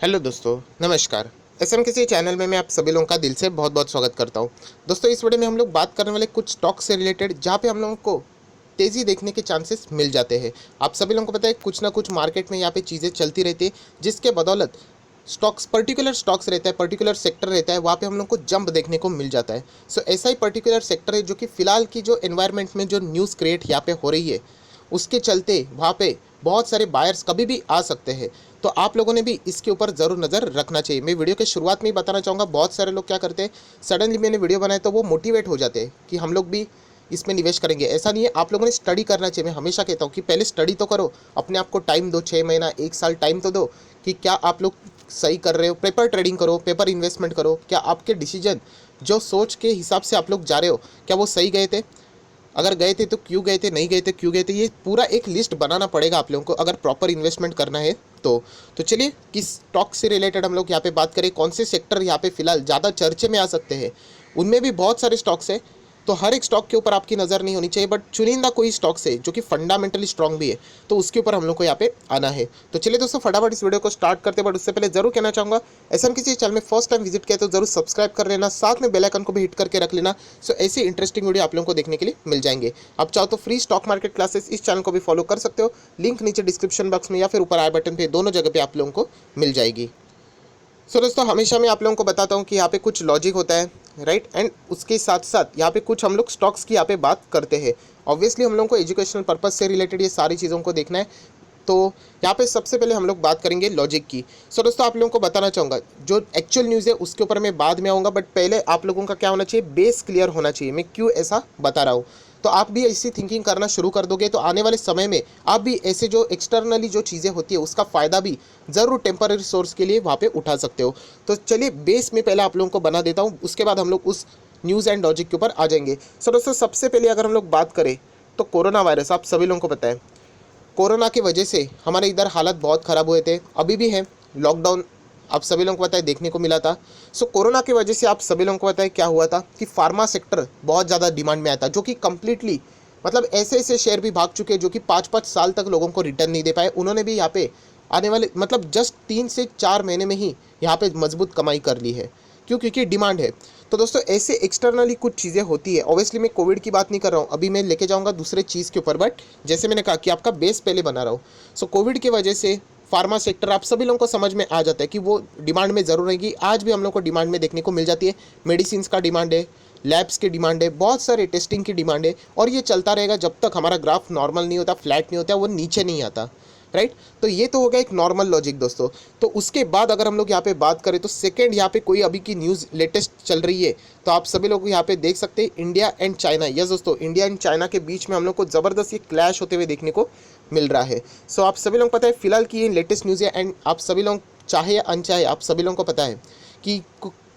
Hello दोस्तों, नमस्कार। SMKC channel में मैं आप सभी लोगों का दिल से बहुत बहुत स्वागत करता हूं। दोस्तों, इस वीडियो में हम लोग बात करने वाले कुछ स्टॉक से रिलेटेड जहां पे हम लोगों को तेज़ी देखने के चांसेस मिल जाते हैं। आप सभी लोगों को पता है कुछ ना कुछ मार्केट में यहाँ पे चीज़ें चलती रहती है जिसके बदौलत स्टॉक्स पर्टिकुलर स्टॉक्स रहता है, पर्टिकुलर सेक्टर रहता है, वहाँ पे हम लोग को जंप देखने को मिल जाता है। सो ऐसा ही पर्टिकुलर सेक्टर है जो कि फ़िलहाल की जो एनवायरनमेंट में जो न्यूज़ क्रिएट यहाँ पे हो रही है उसके चलते वहाँ पे बहुत सारे बायर्स कभी भी आ सकते हैं। तो आप लोगों ने भी इसके ऊपर ज़रूर नज़र रखना चाहिए। मैं वीडियो के शुरुआत में ही बताना चाहूँगा, बहुत सारे लोग क्या करते हैं, सडनली मैंने वीडियो बनाया तो वो मोटिवेट हो जाते हैं कि हम लोग भी इसमें निवेश करेंगे। ऐसा नहीं है, आप लोगों ने स्टडी करना चाहिए। मैं हमेशा कहता हूँ कि पहले स्टडी तो करो, अपने आप को टाइम दो, 6 महीना 1 साल टाइम तो दो कि क्या आप लोग सही कर रहे हो। पेपर ट्रेडिंग करो, पेपर इन्वेस्टमेंट करो, क्या आपके डिसीजन जो सोच के हिसाब से आप लोग जा रहे हो क्या वो सही गए थे, अगर गए थे तो क्यों गए थे, नहीं गए थे क्यों गए थे। ये पूरा एक लिस्ट बनाना पड़ेगा आप लोगों को अगर प्रॉपर इन्वेस्टमेंट करना है तो चलिए किस स्टॉक से रिलेटेड हम लोग यहाँ पे बात करें, कौन से सेक्टर यहाँ पे फिलहाल ज़्यादा चर्चे में आ सकते हैं। उनमें भी बहुत सारे स्टॉक्स हैं, तो हर एक स्टॉक के ऊपर आपकी नज़र नहीं होनी चाहिए, बट चुनिंदा कोई स्टॉक्स है जो कि फंडामेंटली स्ट्रांग भी है, तो उसके ऊपर हम लोग को यहाँ पे आना है। तो चलिए दोस्तों, फटाफट इस वीडियो को स्टार्ट करते हैं। बट उससे पहले जरूर कहना चाहूँगा, ऐसा किसी चैनल में फर्स्ट टाइम विजिट किया तो जरूर सब्सक्राइब कर लेना, साथ में बेल आइकन को भी हिट करके रख लेना। सो ऐसी इंटरेस्टिंग वीडियो आप लोगों को देखने के लिए मिल जाएंगे। आप चाहो तो फ्री स्टॉक मार्केट क्लासेस इस चैनल को भी फॉलो कर सकते हो, लिंक नीचे डिस्क्रिप्शन बॉक्स में या फिर ऊपर आई बटन पे, दोनों जगह पे आप लोगों को मिल जाएगी। सो दोस्तों, हमेशा मैं आप लोगों को बताता हूँ कि यहाँ पे कुछ लॉजिक होता है, राइट, एंड उसके साथ साथ यहाँ पे कुछ हम लोग स्टॉक्स की यहाँ पे बात करते हैं। ऑब्वियसली हम लोगों को एजुकेशनल पर्पज से रिलेटेड ये सारी चीज़ों को देखना है। तो यहाँ पे सबसे पहले हम लोग बात करेंगे लॉजिक की। सो दोस्तों, आप लोगों को बताना चाहूँगा जो एक्चुअल न्यूज़ है उसके ऊपर मैं बाद में आऊँगा, बट पहले आप लोगों का क्या होना चाहिए, बेस क्लियर होना चाहिए। मैं क्यों ऐसा बता रहा हूँ, तो आप भी ऐसी थिंकिंग करना शुरू कर दोगे तो आने वाले समय में आप भी ऐसे जो एक्सटर्नली जो चीज़ें होती है उसका फ़ायदा भी ज़रूर टेम्पररी सोर्स के लिए वहाँ पे उठा सकते हो। तो चलिए बेस में पहले आप लोगों को बना देता हूँ, उसके बाद हम लोग उस न्यूज़ एंड लॉजिक के ऊपर आ जाएंगे। सो दोस्तों, सबसे पहले अगर हम लोग बात करें तो कोरोना वायरस, आप सभी लोगों को पता है कोरोना की वजह से हमारे इधर हालत बहुत ख़राब हुए थे, अभी भी है। लॉकडाउन आप सभी लोगों को पता है देखने को मिला था। सो कोरोना की वजह से आप सभी लोगों को पता है क्या हुआ था कि फार्मा सेक्टर बहुत ज़्यादा डिमांड में आया था, जो कि कंप्लीटली मतलब ऐसे ऐसे शेयर भी भाग चुके हैं जो कि 5-5 साल तक लोगों को रिटर्न नहीं दे पाए। उन्होंने भी यहाँ पे आने वाले मतलब जस्ट 3 से 4 महीने में ही यहाँ पे मजबूत कमाई कर ली है। क्यों? क्योंकि डिमांड है। तो दोस्तों, ऐसे एक्सटर्नली कुछ चीज़ें होती है। ऑब्वियसली मैं कोविड की बात नहीं कर रहा हूँ, अभी मैं लेके जाऊँगा दूसरे चीज़ के ऊपर, बट जैसे मैंने कहा कि आपका बेस पहले बना रहा हूँ। सो कोविड की वजह से फार्मा सेक्टर आप सभी लोगों को समझ में आ जाता है कि वो डिमांड में ज़रूर रहेगी। आज भी हम लोग को डिमांड में देखने को मिल जाती है। मेडिसिन का डिमांड है, लैब्स की डिमांड है, बहुत सारे टेस्टिंग की डिमांड है, और ये चलता रहेगा जब तक हमारा ग्राफ नॉर्मल नहीं होता, फ्लैट नहीं होता, वो नीचे नहीं आता, राइट। तो ये तो हो गया एक नॉर्मल लॉजिक दोस्तों। तो उसके बाद अगर हम लोग यहाँ पे बात करें तो सेकंड यहाँ पे कोई अभी की न्यूज़ लेटेस्ट चल रही है, तो आप सभी लोग यहाँ पे देख सकते हैं इंडिया एंड चाइना। यस दोस्तों, इंडिया एंड चाइना के बीच में हम लोग को ज़बरदस्त ये क्लैश होते हुए देखने को मिल रहा है। सो आप सभी लोग पता है फिलहाल की ये लेटेस्ट न्यूज़ है, एंड आप सभी लोग चाहे या अनचाहे आप सभी लोगों को पता है कि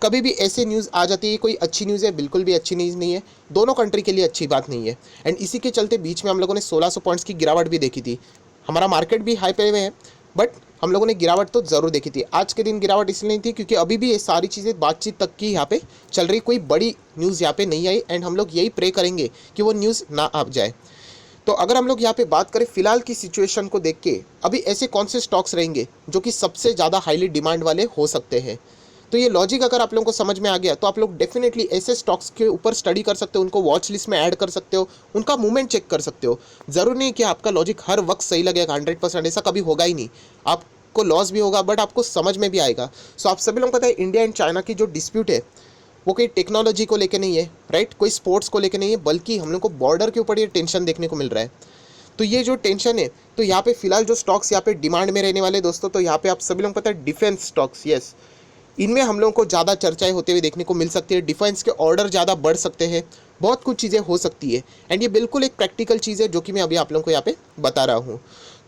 कभी भी ऐसी न्यूज़ आ जाती है, कोई अच्छी न्यूज़ है, बिल्कुल भी अच्छी न्यूज़ नहीं है, दोनों कंट्री के लिए अच्छी बात नहीं है। एंड इसी के चलते बीच में हम लोगों ने 1600 पॉइंट्स की गिरावट भी देखी थी। हमारा मार्केट भी हाई पे हुए हैं, बट हम लोगों ने गिरावट तो ज़रूर देखी थी। आज के दिन गिरावट इसलिए नहीं थी क्योंकि अभी भी ये सारी चीज़ें बातचीत तक की यहाँ पे चल रही, कोई बड़ी न्यूज़ यहाँ पे नहीं आई, एंड हम लोग यही प्रे करेंगे कि वो न्यूज़ ना आ जाए। तो अगर हम लोग यहाँ पे बात करें फिलहाल की सिचुएशन को देख के, अभी ऐसे कौन से स्टॉक्स रहेंगे जो कि सबसे ज़्यादा हाईली डिमांड वाले हो सकते हैं। तो ये लॉजिक अगर आप लोगों को समझ में आ गया तो आप लोग डेफिनेटली ऐसे स्टॉक्स के ऊपर स्टडी कर सकते हो, उनको वॉच लिस्ट में ऐड कर सकते हो, उनका मूवमेंट चेक कर सकते हो। ज़रूरी नहीं कि आपका लॉजिक हर वक्त सही लगेगा 100%, ऐसा कभी होगा ही नहीं। आपको लॉस भी होगा बट आपको समझ में भी आएगा। सो आप सभी लोगों को पता है इंडिया एंड चाइना की जो डिस्प्यूट है वो कोई टेक्नोलॉजी को लेके नहीं है, राइट, कोई स्पोर्ट्स को लेके नहीं है, बल्कि हम लोग को बॉर्डर के ऊपर ये टेंशन देखने को मिल रहा है। तो ये जो टेंशन है, तो यहाँ पे फिलहाल जो स्टॉक्स यहाँ पे डिमांड में रहने वाले दोस्तों, तो यहाँ पे आप सभी लोगों को पता है डिफेंस स्टॉक्स, यस, इनमें हम लोगों को ज़्यादा चर्चाएं होते हुए देखने को मिल सकती है। डिफेंस के ऑर्डर ज़्यादा बढ़ सकते हैं, बहुत कुछ चीज़ें हो सकती है, एंड ये बिल्कुल एक प्रैक्टिकल चीज़ है जो कि मैं अभी आप लोगों को यहाँ पे बता रहा हूँ।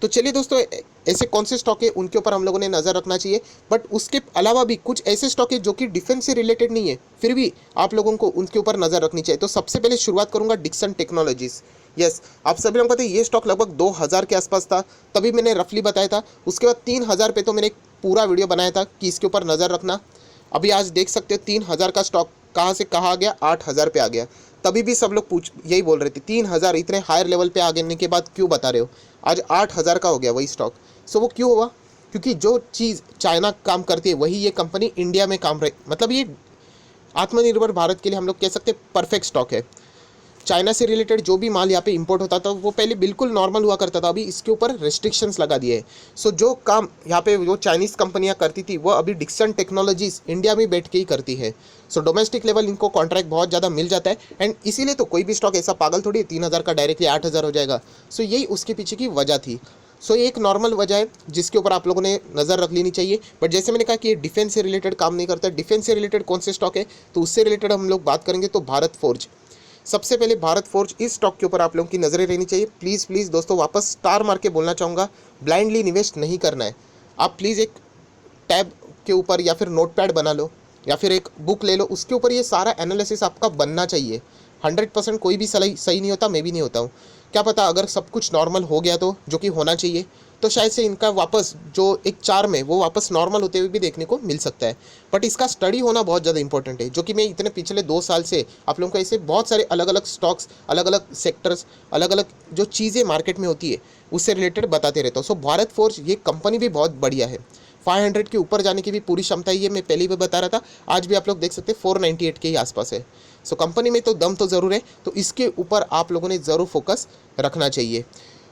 तो चलिए दोस्तों, ऐसे कौन से स्टॉक है उनके ऊपर हम लोगों ने नज़र रखना चाहिए, बट उसके अलावा भी कुछ ऐसे स्टॉक है जो कि डिफेंस से रिलेटेड नहीं है, फिर भी आप लोगों को उनके ऊपर नज़र रखनी चाहिए। तो सबसे पहले शुरुआत करूँगा डिक्सन टेक्नोलॉजीज़। यस, आप सभी लोगों को पता है ये स्टॉक लगभग 2000 के आसपास था, तभी मैंने रफली बताया था। उसके बाद 3000 पे तो मैंने एक पूरा वीडियो बनाया था कि इसके ऊपर नज़र रखना। अभी आज देख सकते हो 3000 का स्टॉक कहाँ से कहाँ आ गया, 8000 पे आ गया। तभी भी सब लोग यही बोल रहे थे 3000 इतने हायर लेवल पे आ गए के बाद क्यों बता रहे हो, आज 8000 का हो गया वही स्टॉक। सो वो क्यों हुआ? क्योंकि जो चीज़ चाइना काम करती है वही ये कंपनी इंडिया में काम रही, मतलब ये आत्मनिर्भर भारत के लिए हम लोग कह सकते हैं परफेक्ट स्टॉक है। चाइना से रिलेटेड जो भी माल यहाँ पे इंपोर्ट होता था वो पहले बिल्कुल नॉर्मल हुआ करता था, अभी इसके ऊपर रेस्ट्रिक्शंस लगा दिए हैं। सो जो काम यहाँ पे वो चाइनीज़ कंपनियाँ करती थी वो अभी डिक्सन टेक्नोलॉजीज इंडिया में बैठ के ही करती है। सो डोमेस्टिक लेवल इनको कॉन्ट्रैक्ट बहुत ज़्यादा मिल जाता है, एंड इसीलिए तो कोई भी स्टॉक ऐसा पागल थोड़ी 3,000 का डायरेक्टली 8,000 हो जाएगा। सो यही उसके पीछे की वजह थी। सो ये एक नॉर्मल वजह है जिसके ऊपर आप लोगों ने नज़र रख लेनी चाहिए। बट जैसे मैंने कहा कि ये डिफेंस से रिलेटेड काम नहीं करता। डिफेंस से रिलेटेड कौन से स्टॉक है, तो उससे रिलेटेड हम लोग बात करेंगे तो भारत फोर्ज। सबसे पहले भारत फोर्ज, इस स्टॉक के ऊपर आप लोगों की नज़रें रहनी चाहिए। प्लीज़ प्लीज़ दोस्तों, वापस स्टार मार के बोलना चाहूँगा, ब्लाइंडली निवेश नहीं करना है। आप प्लीज़ एक टैब के ऊपर या फिर नोटपैड बना लो या फिर एक बुक ले लो, उसके ऊपर ये सारा एनालिसिस आपका बनना चाहिए। 100% कोई भी सही नहीं होता, मैं भी नहीं होता हूँ। क्या पता अगर सब कुछ नॉर्मल हो गया तो, जो कि होना चाहिए, तो शायद से इनका वापस जो एक चार्म है वो वापस नॉर्मल होते हुए भी देखने को मिल सकता है। बट इसका स्टडी होना बहुत ज़्यादा इंपॉर्टेंट है, जो कि मैं इतने पिछले 2 साल से आप लोगों को ऐसे बहुत सारे अलग अलग स्टॉक्स, अलग अलग सेक्टर्स, अलग अलग जो चीज़ें मार्केट में होती है उससे रिलेटेड बताते रहता हूँ। सो भारत फोर्ज ये कंपनी भी बहुत बढ़िया है। 500 के ऊपर जाने की भी पूरी क्षमता ही है, मैं पहले भी बता रहा था। आज भी आप लोग देख सकते हैं 498 के ही आसपास है। सो कंपनी में तो दम तो ज़रूर है, तो इसके ऊपर आप लोगों ने ज़रूर फोकस रखना चाहिए।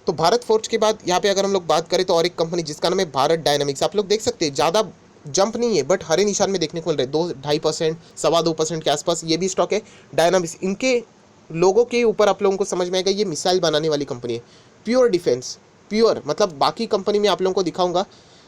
तो भारत फोर्ज के बाद यहाँ पे अगर हम लोग बात करें तो और एक कंपनी जिसका नाम है भारत डायनामिक्स। आप लोग देख सकते हैं ज़्यादा जंप नहीं है बट हरे निशान में देखने को मिल रहे, 2-2.5%, 2.25% के आसपास ये भी स्टॉक है। डायनामिक्स, इनके लोगों के ऊपर आप लोगों को समझ में आएगा ये मिसाइल बनाने वाली कंपनी है। प्योर डिफेंस, प्योर मतलब बाकी कंपनी में आप लोगों को दिखाऊंगा,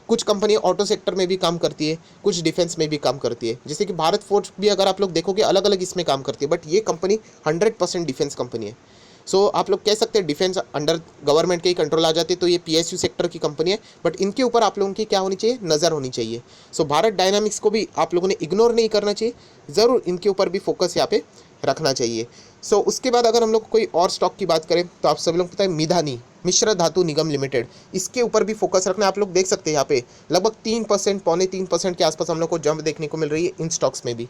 कुछ कंपनी ऑटो सेक्टर में भी काम करती है, कुछ डिफेंस में भी काम करती है। जैसे कि भारत फोर्ज भी अगर आप लोग देखोगे अलग अलग इसमें काम करती है, बट ये कंपनी 100% डिफेंस कंपनी है। सो आप लोग कह सकते हैं डिफेंस अंडर गवर्नमेंट के ही कंट्रोल आ जाते हैं, तो ये पीएसयू सेक्टर की कंपनी है, बट इनके ऊपर आप लोगों की क्या होनी चाहिए, नज़र होनी चाहिए। सो भारत डायनामिक्स को भी आप लोगों ने इग्नोर नहीं करना चाहिए, ज़रूर इनके ऊपर भी फोकस यहाँ पे रखना चाहिए। सो उसके बाद अगर हम लोग कोई और स्टॉक की बात करें तो आप सभी लोग पता है मिधानी, मिश्र धातु निगम लिमिटेड, इसके ऊपर भी फोकस रखना है। आप लोग देख सकते हैं यहाँ पे लगभग 3%, 2.25% के आसपास हम लोग को जंप देखने को मिल रही है इन स्टॉक्स में भी।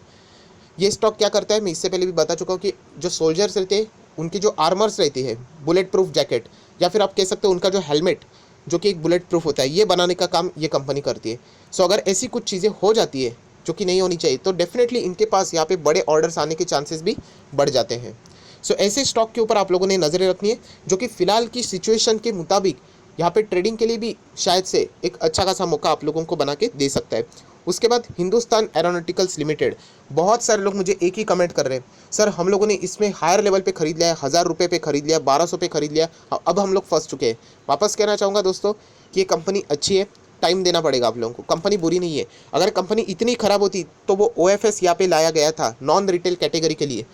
ये स्टॉक क्या करता है, मैं इससे पहले भी बता चुका हूँ कि जो सोल्जर्स रहते हैं उनकी जो आर्मर्स रहती है, बुलेट प्रूफ जैकेट, या फिर आप कह सकते हो उनका जो हेलमेट जो कि एक बुलेट प्रूफ होता है, ये बनाने का काम ये कंपनी करती है। सो अगर ऐसी कुछ चीज़ें हो जाती है जो कि नहीं होनी चाहिए, तो डेफिनेटली इनके पास यहाँ पे बड़े ऑर्डर्स आने के चांसेस भी बढ़ जाते हैं। सो ऐसे स्टॉक के ऊपर आप लोगों ने नज़रें रखनी है, जो कि फ़िलहाल की सिचुएशन के मुताबिक यहाँ पे ट्रेडिंग के लिए भी शायद से एक अच्छा खासा मौका आप लोगों को बना के दे सकता है। उसके बाद हिंदुस्तान एरोनॉटिकल्स लिमिटेड, बहुत सारे लोग मुझे एक ही कमेंट कर रहे हैं, सर हम लोगों ने इसमें हायर लेवल पे खरीद लिया है, 1,000 रुपये पे खरीद लिया, 1,200 पे खरीद लिया, अब हम लोग फंस चुके हैं। वापस कहना चाहूँगा दोस्तों कि ये कंपनी अच्छी है, टाइम देना पड़ेगा आप लोगों को, कंपनी बुरी नहीं है। अगर कंपनी इतनी ख़राब होती तो वो OFS यहाँ पे लाया गया था नॉन रिटेल कैटेगरी के लिए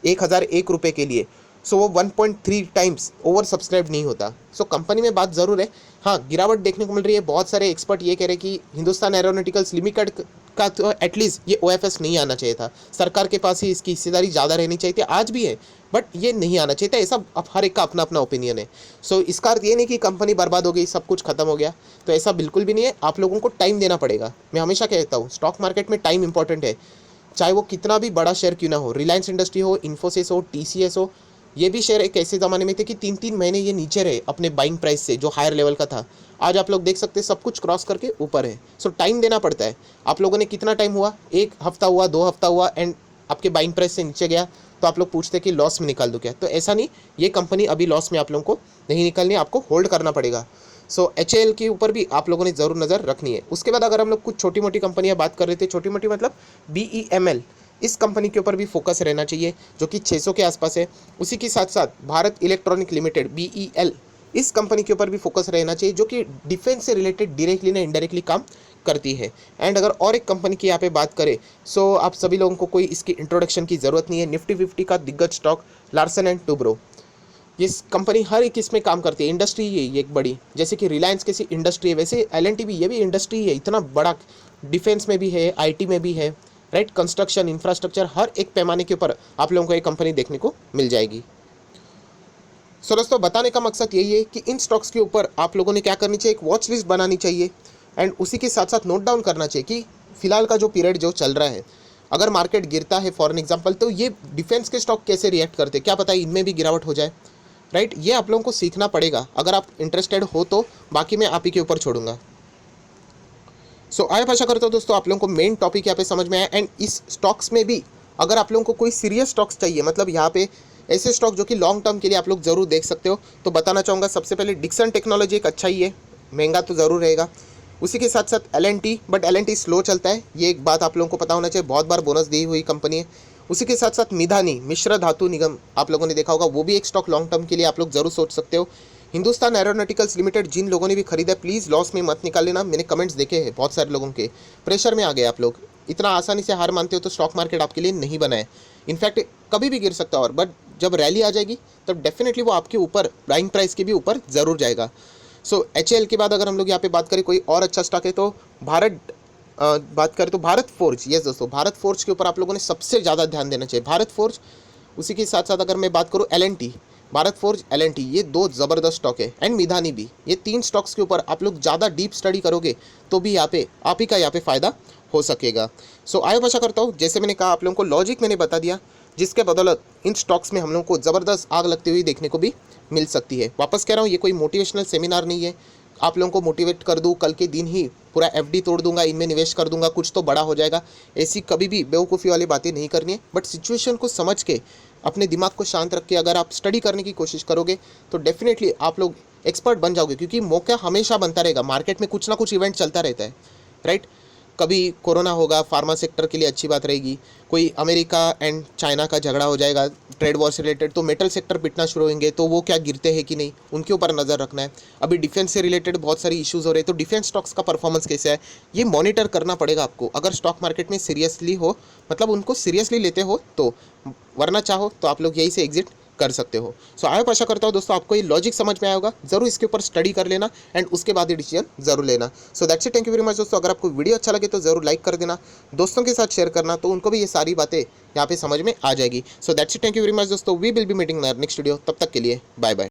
1,001 रुपये के लिए। सो वो 1.3 टाइम्स ओवर सब्सक्राइब नहीं होता। सो कंपनी में बात ज़रूर है, हाँ गिरावट देखने को मिल रही है। बहुत सारे एक्सपर्ट ये कह रहे हैं कि हिंदुस्तान एरोनॉटिकल्स लिमिटेड का तो एटलीस्ट ये OFS नहीं आना चाहिए था, सरकार के पास ही इसकी हिस्सेदारी ज़्यादा रहनी चाहिए थी, आज भी है बट ये नहीं आना चाहिए था। ऐसा अब हर एक का अपना अपना ओपिनियन है। सो इसका अर्थ ये नहीं कि कंपनी बर्बाद हो गई, सब कुछ खत्म हो गया, तो ऐसा बिल्कुल भी नहीं है। आप लोगों को टाइम देना पड़ेगा। मैं हमेशा कहता हूँ स्टॉक मार्केट में टाइम इंपॉर्टेंट है, चाहे वो कितना भी बड़ा शेयर क्यों ना हो, रिलायंस इंडस्ट्री हो, इन्फोसिस हो, TCS हो। ये भी शेयर एक ऐसे ज़माने में थे कि 3-3 महीने ये नीचे रहे अपने बाइंग प्राइस से जो हायर लेवल का था। आज आप लोग देख सकते हैं सब कुछ क्रॉस करके ऊपर है। सो टाइम देना पड़ता है। आप लोगों ने कितना टाइम हुआ, 1 हफ्ता हुआ, 2 हफ्ता हुआ, एंड आपके बाइंग प्राइस से नीचे गया तो आप लोग पूछते हैं कि लॉस में निकाल दो क्या, तो ऐसा नहीं, ये कंपनी अभी लॉस में आप लोगों को नहीं निकलनी, आपको होल्ड करना पड़ेगा। सो HAL के ऊपर भी आप लोगों ने ज़रूर नज़र रखनी है। उसके बाद अगर हम लोग कुछ छोटी मोटी कंपनियां बात कर रहे थे, छोटी मोटी मतलब BEML, इस कंपनी के ऊपर भी फोकस रहना चाहिए जो कि 600 के आसपास है। उसी के साथ साथ भारत इलेक्ट्रॉनिक लिमिटेड BEL, इस कंपनी के ऊपर भी फोकस रहना चाहिए जो कि डिफेंस से रिलेटेड डायरेक्टली ना इनडायरेक्टली काम करती है। एंड अगर और एक कंपनी की यहाँ पे बात करें, सो आप सभी लोगों को कोई इसकी इंट्रोडक्शन की ज़रूरत नहीं है। निफ्टी 50 का दिग्गज स्टॉक लार्सन एंड टुब्रो, ये कंपनी हर एक इसमें काम करती है। इंडस्ट्री है ये एक बड़ी, जैसे कि रिलायंस कैसी इंडस्ट्री है वैसे L&T भी, ये भी इंडस्ट्री है, इतना बड़ा, डिफेंस में भी है, IT में भी है, राइट, कंस्ट्रक्शन, इंफ्रास्ट्रक्चर, हर एक पैमाने के ऊपर आप लोगों को ये कंपनी देखने को मिल जाएगी। सो दोस्तों बताने का मकसद यही है कि इन स्टॉक्स के ऊपर आप लोगों ने क्या करनी चाहिए, एक वॉच लिस्ट बनानी चाहिए, एंड उसी के साथ साथ नोट डाउन करना चाहिए कि फिलहाल का जो पीरियड जो चल रहा है, अगर मार्केट गिरता है फॉर एग्जाम्पल, तो ये डिफेंस के स्टॉक कैसे रिएक्ट करते हैं, क्या पता है इनमें भी गिरावट हो जाए, राइट। ये आप लोगों को सीखना पड़ेगा। अगर आप इंटरेस्टेड हो तो बाकी मैं आप ही के ऊपर छोड़ूंगा। सो आय आशा करता हूँ दोस्तों आप लोगों को मेन टॉपिक यहाँ पे समझ में आया। एंड इस स्टॉक्स में भी अगर आप लोगों को कोई सीरियस स्टॉक्स चाहिए, मतलब यहाँ पे ऐसे स्टॉक जो कि लॉन्ग टर्म के लिए आप लोग जरूर देख सकते हो, तो बताना चाहूँगा सबसे पहले डिक्सन टेक्नोलॉजी एक अच्छा ही है, महंगा तो ज़रूर रहेगा। उसी के साथ साथ LNT, बट LNT स्लो चलता है, ये एक बात आप लोगों को पता होना चाहिए, बहुत बार बोनस दी हुई कंपनी है। उसी के साथ साथ मिधानी, मिश्र धातु निगम, आप लोगों ने देखा होगा, वो भी एक स्टॉक लॉन्ग टर्म के लिए आप लोग जरूर सोच सकते हो। हिंदुस्तान एरोनॉटिकल्स लिमिटेड, जिन लोगों ने भी खरीदा है प्लीज़ लॉस में मत निकाल लेना, मैंने कमेंट्स देखे हैं बहुत सारे लोगों के, प्रेशर में आ गए आप लोग, इतना आसानी से हार मानते हो तो स्टॉक मार्केट आपके लिए नहीं बना है। इनफैक्ट कभी भी गिर सकता है, और बट जब रैली आ जाएगी तब डेफिनेटली वो आपके ऊपर बाइंग प्राइस के भी ऊपर ज़रूर जाएगा। सो HAL के बाद अगर हम लोग यहाँ पे बात करें कोई और अच्छा स्टॉक है तो बात करें तो भारत फोर्ज। यस दोस्तों, भारत फोर्ज के ऊपर आप लोगों ने सबसे ज़्यादा ध्यान देना चाहिए, भारत फोर्ज। उसी के साथ साथ अगर मैं बात करूँ LNT, भारत फोर्ज, LNT, ये दो ज़बरदस्त स्टॉक है, एंड मिधानी भी, ये तीन स्टॉक्स के ऊपर आप लोग ज़्यादा डीप स्टडी करोगे तो भी यहाँ पे आप ही का यहाँ पे फ़ायदा हो सकेगा। सो आय आशा करता हूँ, जैसे मैंने कहा आप लोगों को लॉजिक मैंने बता दिया, जिसके बदौलत इन स्टॉक्स में हम लोगों को ज़बरदस्त आग लगती हुई देखने को भी मिल सकती है। वापस कह रहा हूँ, ये कोई मोटिवेशनल सेमिनार नहीं है, आप लोगों को मोटिवेट कर दूँ कल के दिन ही पूरा FD तोड़ दूंगा, इनमें निवेश कर दूंगा, कुछ तो बड़ा हो जाएगा, ऐसी कभी भी बेवकूफ़ी वाली बातें नहीं करनी है। बट सिचुएशन को समझ के, अपने दिमाग को शांत रख के अगर आप स्टडी करने की कोशिश करोगे तो डेफिनेटली आप लोग एक्सपर्ट बन जाओगे, क्योंकि मौका हमेशा बनता रहेगा, मार्केट में कुछ ना कुछ इवेंट चलता रहता है, राइट। कभी कोरोना होगा, फार्मा सेक्टर के लिए अच्छी बात रहेगी, कोई अमेरिका एंड चाइना का झगड़ा हो जाएगा ट्रेड वॉर से रिलेटेड, तो मेटल सेक्टर पिटना शुरू होंगे, तो वो क्या गिरते हैं कि नहीं, उनके ऊपर नज़र रखना है। अभी डिफेंस से रिलेटेड बहुत सारी इश्यूज़ हो रहे हैं, तो डिफेंस स्टॉक्स का परफॉर्मेंस कैसे है ये मॉनिटर करना पड़ेगा आपको, अगर स्टॉक मार्केट में सीरियसली हो, मतलब उनको सीरियसली लेते हो तो, वरना चाहो तो आप लोग यही से एग्जिट कर सकते हो। सो आशा करता हूँ दोस्तों आपको ये लॉजिक समझ में आया होगा, जरूर इसके ऊपर स्टडी कर लेना एंड उसके बाद ही डिसीजन जरूर लेना। सो that's it, thank you very much दोस्तों। अगर आपको वीडियो अच्छा लगे तो जरूर लाइक कर देना, दोस्तों के साथ शेयर करना, तो उनको भी ये सारी बातें यहाँ पे समझ में आ जाएगी। So that's it, thank you very much दोस्तों, we will be meeting next video, तब तक के लिए बाय बाय।